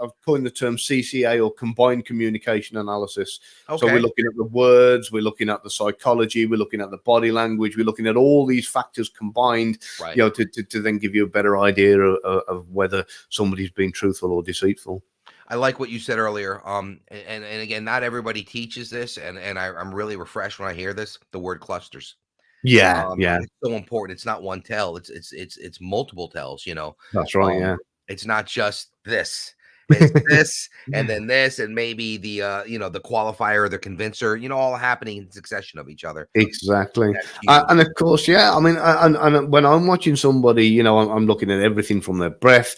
I've coined the term CCA, or combined communication analysis. So we're Okay. looking at the words, we're looking at the psychology, we're looking at the body language, we're looking at all these factors combined, Right. to then give you a better idea of whether somebody's being truthful or deceitful. I like what you said earlier. And again, not everybody teaches this, and I'm really refreshed when I hear this. The word clusters. Yeah, yeah, It's so important. It's not one tell. It's multiple tells. that's right. Um, Yeah, it's not just this. It's this, and then this, and maybe the qualifier, the convincer. All happening in succession of each other. exactly. That's huge. And of course, yeah. I mean, and when I'm watching somebody, I'm looking at everything from their breath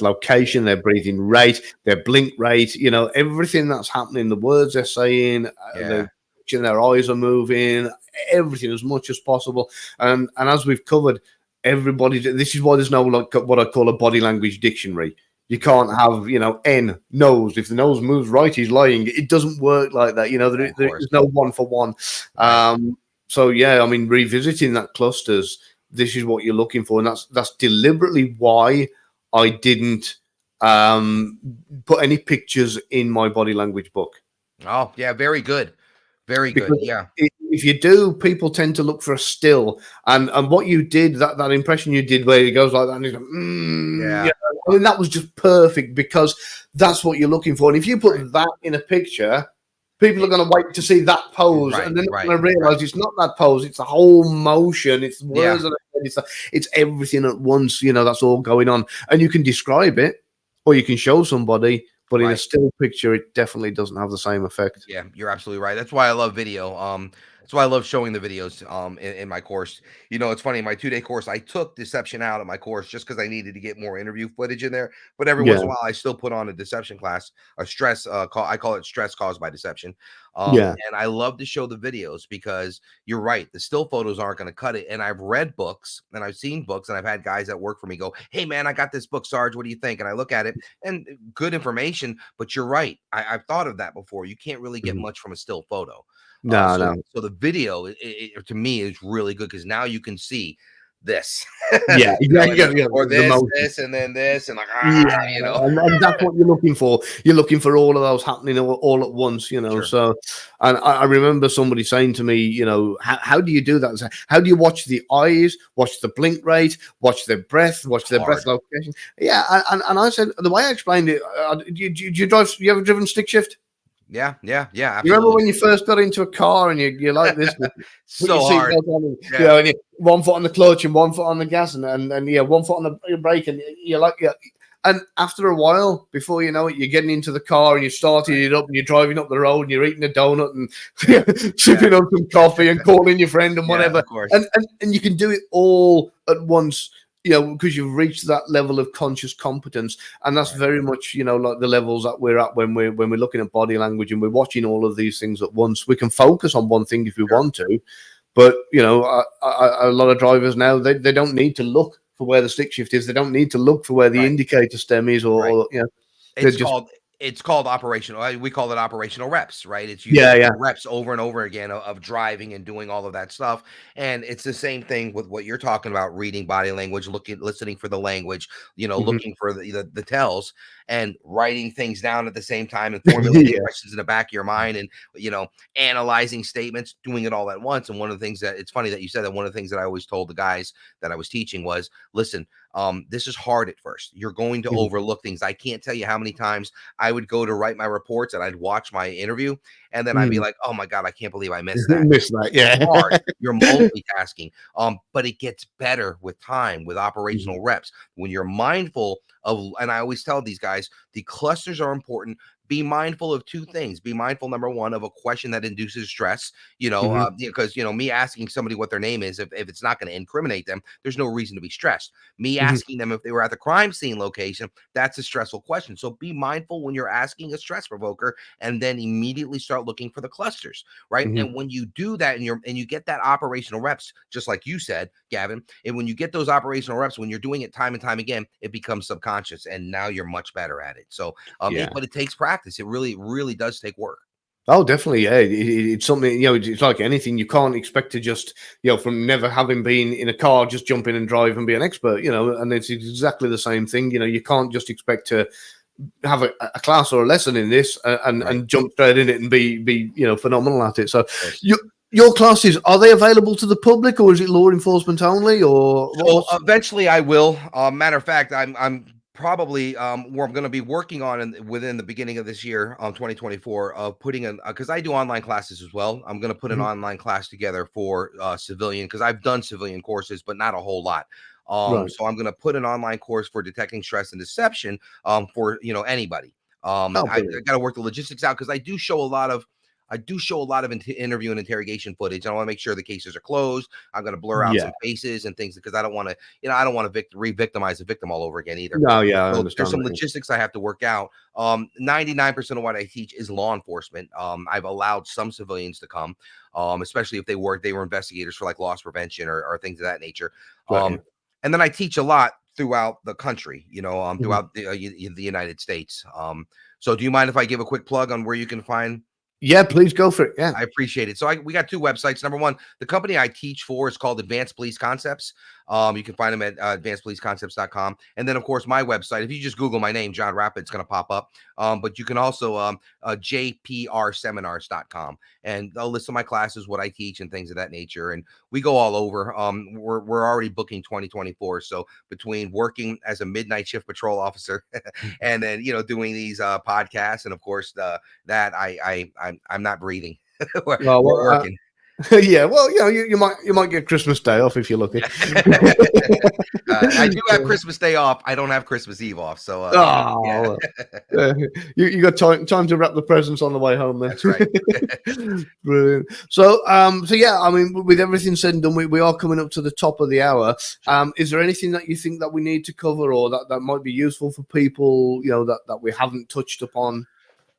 location, their breathing rate, their blink rate. Everything that's happening, the words they're saying, Yeah. their eyes are moving, everything as much as possible. And as we've covered, everybody. This is why there's no, like, what I call a body language dictionary. You can't have, N nose. If the nose moves right, he's lying. It doesn't work like that. Yeah, of There course. is no one for one. Right. So yeah, I mean, revisiting that clusters, this is what you're looking for, and that's deliberately why I didn't put any pictures in my body language book. Oh, yeah. Very good. Very good. Because Yeah. if you do, people tend to look for a still, and what you did, that impression you did, where he goes like that, and he's like, Yeah. I mean, that was just perfect, because that's what you're looking for. And if you put Right. that in a picture, people are going to wait to see that pose, Right. and they're not Right. going to Right. realize it's not that pose; it's the whole motion, it's the Yeah. words, it's everything at once. That's all going on, and you can describe it, or you can show somebody. But in a Right. still picture, it definitely doesn't have the same effect. Yeah, you're absolutely right. That's why I love video. That's why I love showing the videos in my course. It's funny, my 2-day course, I took deception out of my course just because I needed to get more interview footage in there. But every once Yeah, in a while I still put on a deception class, a stress I call it stress caused by deception. yeah, And I love to show the videos because you're right, the still photos aren't going to cut it. And I've read books and I've seen books and I've had guys that work for me go, "Hey man, I got this book, Sarge. What do you think?" And I look at it and good information, but you're right. I've thought of that before. You can't really get mhm. much from a still photo. No, So no. so the video to me is really good because now you can see this, Yeah, and then, yeah, or the this, motion. this, and then this, and like Yeah, you know. and that's what you're looking for. You're looking for all of those happening all at once. Sure, So, and I remember somebody saying to me, how do you do that? I said, how do you watch the eyes, watch the blink rate, watch their breath, watch it's their breath hard. location? Yeah, and I said, the way I explained it, do you drive? You ever driven stick shift? Yeah, yeah, yeah, You remember absolutely. when you first got into a car and you're like this, put your So hard. seatbelt on, and, Yeah, and you, one foot on the clutch and one foot on the gas, and yeah, one foot on the brake, and you're like, yeah. And after a while, before you know it, you're getting into the car and you're starting it up and you're driving up the road and you're eating a donut and sipping on some coffee and calling your friend and yeah, whatever. of course. And you can do it all at once, because you've reached that level of conscious competence. And that's Right. very much, like the levels that we're at when we're looking at body language and we're watching all of these things at once. We can focus on one thing if we Sure. want to, but a lot of drivers now, they don't need to look for where the stick shift is. They don't need to look for where the Right. indicator stem is, Right. or they're It's just called It's called operational. We call it operational reps, right? It's you Yeah, doing yeah. reps over and over again of driving and doing all of that stuff. And it's the same thing with what you're talking about: reading body language, listening for the language, Mhm. looking for the tells, and writing things down at the same time, and formulating Yeah. questions in the back of your mind, and analyzing statements, doing it all at once. And one of the things that it's funny that you said that one of the things that I always told the guys that I was teaching was, listen, this is hard at first. You're going to Mhm. overlook things. I can't tell you how many times I would go to write my reports and I'd watch my interview, and then I'd be Mhm. like, "Oh my god, I can't believe I missed that." Miss that, It's yeah. hard. You're multitasking. But it gets better with time, with Mhm. operational reps. When you're mindful of, and I always tell these guys, the clusters are important. Be mindful of two things. Be mindful, number one, of a question that induces stress, Mhm. because me asking somebody what their name is, if it's not going to incriminate them, there's no reason to be stressed. Me Mhm. asking them if they were at the crime scene location, that's a stressful question. So be mindful when you're asking a stress provoker, and then immediately start looking for the clusters, right? Mhm. And when you do that, and you get that operational reps, just like you said, Gavin, and when you get those operational reps, when you're doing it time and time again, it becomes subconscious, and now you're much better at it. So, Yeah. but it takes practice. It really, really does take work. Oh, definitely. Yeah, it's something, it's like anything. You can't expect to just, from never having been in a car, just jump in and drive and be an expert, and it's exactly the same thing. You can't just expect to have a class or a lesson in this Right. and jump straight in it and be phenomenal at it. So, Of course. your classes, are they available to the public, or is it law enforcement only, or So what's eventually I will. Matter of fact, I'm probably where I'm going to be working on within the beginning of this year, 2024, of putting in, because I do online classes as well. I'm going to put an Mhm. online class together for civilian, because I've done civilian courses, but not a whole lot. Right. So I'm going to put an online course for detecting stress and deception for anybody. And Oh, I brilliant. got to work the logistics out, because I do show a lot of interview and interrogation footage. I want to make sure the cases are closed. I'm going to blur out Yeah. some faces and things, because I don't want to, re-victimize the victim all over again either. No, yeah, I So there's understand some that. logistics I have to work out. 99% of what I teach is law enforcement. I've allowed some civilians to come, especially if they were investigators for like loss prevention or things of that nature. Right. Yeah. And then I teach a lot throughout the country, Mhm. throughout the United States. So do you mind if I give a quick plug on where you can find? Yeah, please go for it. Yeah. I appreciate it. So we got two websites. Number one, the company I teach for is called Advanced Police Concepts. You can find them at advancedpoliceconcepts.com. And then, of course, my website, if you just Google my name, Jon Rappa, it's going to pop up. But you can also jprseminars.com. And they'll list my classes, what I teach, and things of that nature. And we go all over. We're already booking 2024. So between working as a midnight shift patrol officer and then, doing these podcasts, and of course, that I'm not breathing. we're, Well, we're working. yeah. Well, you might get Christmas Day off if you're lucky. I do have Christmas Day off. I don't have Christmas Eve off. So yeah, Oh, you got time to wrap the presents on the way home that's right. then. Brilliant. So yeah, I mean, with everything said and done, we are coming up to the top of the hour. Sure. Is there anything that you think that we need to cover, or that might be useful for people, that we haven't touched upon?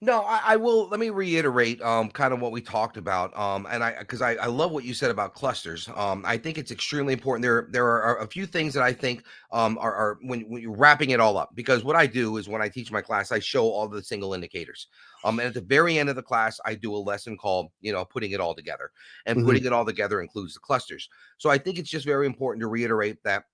No, I will. Let me reiterate, kind of what we talked about. And because I love what you said about clusters. I think it's extremely important. There are a few things that I think are when you're wrapping it all up. Because what I do is when I teach my class, I show all the single indicators. And at the very end of the class, I do a lesson called, putting it all together. And Hmm. putting it all together includes the clusters. So I think it's just very important to reiterate that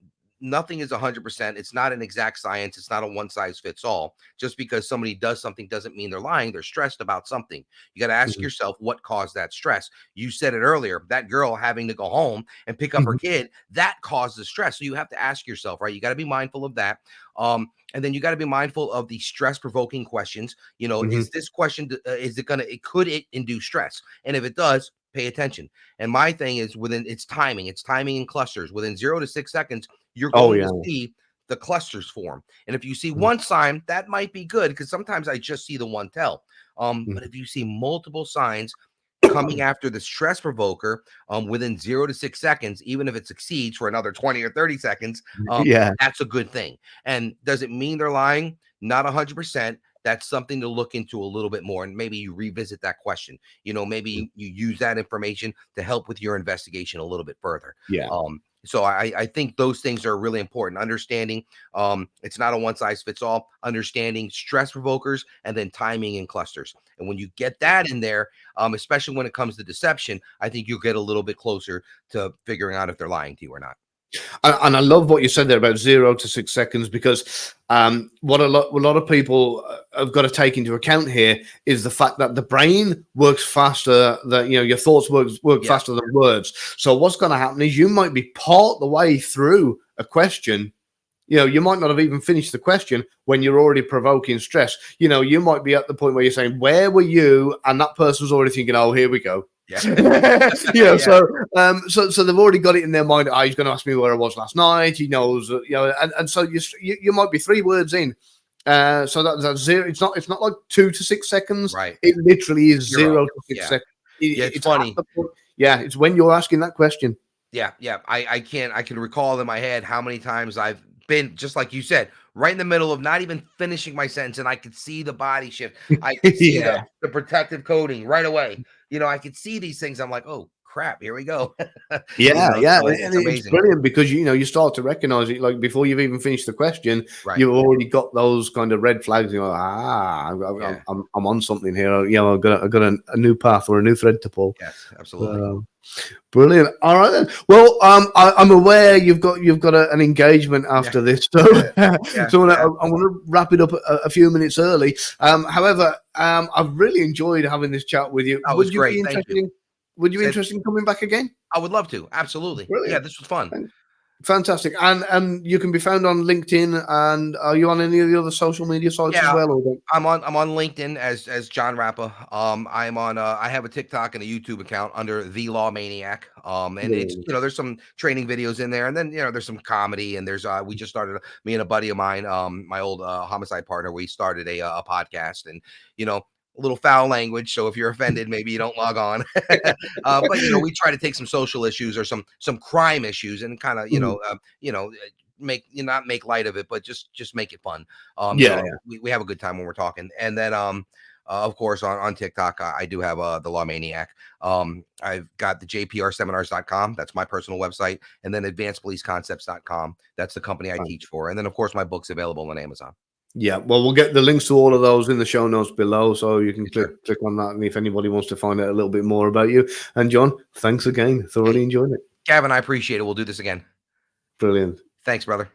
nothing is 100%. It's not an exact science. It's not a one size fits all. Just because somebody does something doesn't mean they're lying. They're stressed about something. You got to ask Hmm. yourself what caused that stress. You said it earlier, that girl having to go home and pick up her Hmm. kid, that causes stress. So you have to ask yourself, right? You got to be mindful of that. And then you got to be mindful of the stress provoking questions. Hmm. Is this question, could it induce stress? And if it does, pay attention. And my thing is it's timing. It's timing in clusters. Within 0 to 6 seconds, you're Oh going yeah. to see the clusters form. And if you see Mhm. one sign, that might be good, because sometimes I just see the one tell. But Mhm. if you see multiple signs coming after the stress provoker within 0 to 6 seconds, even if it succeeds for another 20 or 30 seconds, Yeah. that's a good thing. And does it mean they're lying? Not 100%. That's something to look into a little bit more, and maybe you revisit that question. Maybe you use that information to help with your investigation a little bit further. Yeah. So I think those things are really important. Understanding it's not a one size fits all. Understanding stress provokers and then timing and clusters. And when you get that in there, especially when it comes to deception, I think you'll get a little bit closer to figuring out if they're lying to you or not. And I love what you said there about 0 to 6 seconds, because what a lot of people have got to take into account here is the fact that the brain works faster, that your thoughts work faster than words. So what's going to happen is you might be part the way through a question. You might not have even finished the question when you're already provoking stress. You might be at the point where you're saying, "Where were you?" And that person's already thinking, "Oh, here we go." Yeah. So they've already got it in their mind. Oh, he's going to ask me where I was last night. He knows, and so you might be 3 words in. So that's 0. It's not like 2 to 6 seconds. Right. It literally is 0 to 6 seconds. It's funny. It's when you're asking that question. Yeah. I can recall in my head how many times I've been, just like you said, right in the middle of not even finishing my sentence, and I could see the body shift. I could see the protective coating right away. I could see these things. I'm like, oh crap, here we go. So it's amazing. It's brilliant, because you start to recognize it, like before you've even finished the question. Right. You've already got those kind of red flags. You're like, I'm on something here. I've got a new path or a new thread to pull. Yes, absolutely. Brilliant. All right then. Well, I'm aware you've got an engagement after this, so I want to wrap it up a few minutes early. However, I've really enjoyed having this chat with you. That was great. Would you be interested in coming back again? I would love to. Absolutely. Brilliant. Yeah, this was fun. Fantastic. And you can be found on LinkedIn, and are you on any of the other social media sites as well? Or I'm on LinkedIn as Jon Rappa. I'm on I have a TikTok and a YouTube account under The Law Maniac. And it's there's some training videos in there, and then there's some comedy, and there's we just started, me and a buddy of mine, my old homicide partner, we started a podcast, and a little foul language, so if you're offended, maybe you don't log on. But we try to take some social issues or some crime issues and kind of not make light of it, but just make it fun. We have a good time when we're talking. And then of course on TikTok I do have the Law Maniac. I've got the jprseminars.com, that's my personal website, and then advancedpoliceconcepts.com, that's the company I teach for, and then of course my book's available on Amazon. Yeah, well, we'll get the links to all of those in the show notes below, so you can click on that. And if anybody wants to find out a little bit more about you. And Jon, thanks again. Thoroughly enjoyed it. Gavin, I appreciate it. We'll do this again. Brilliant. Thanks, brother.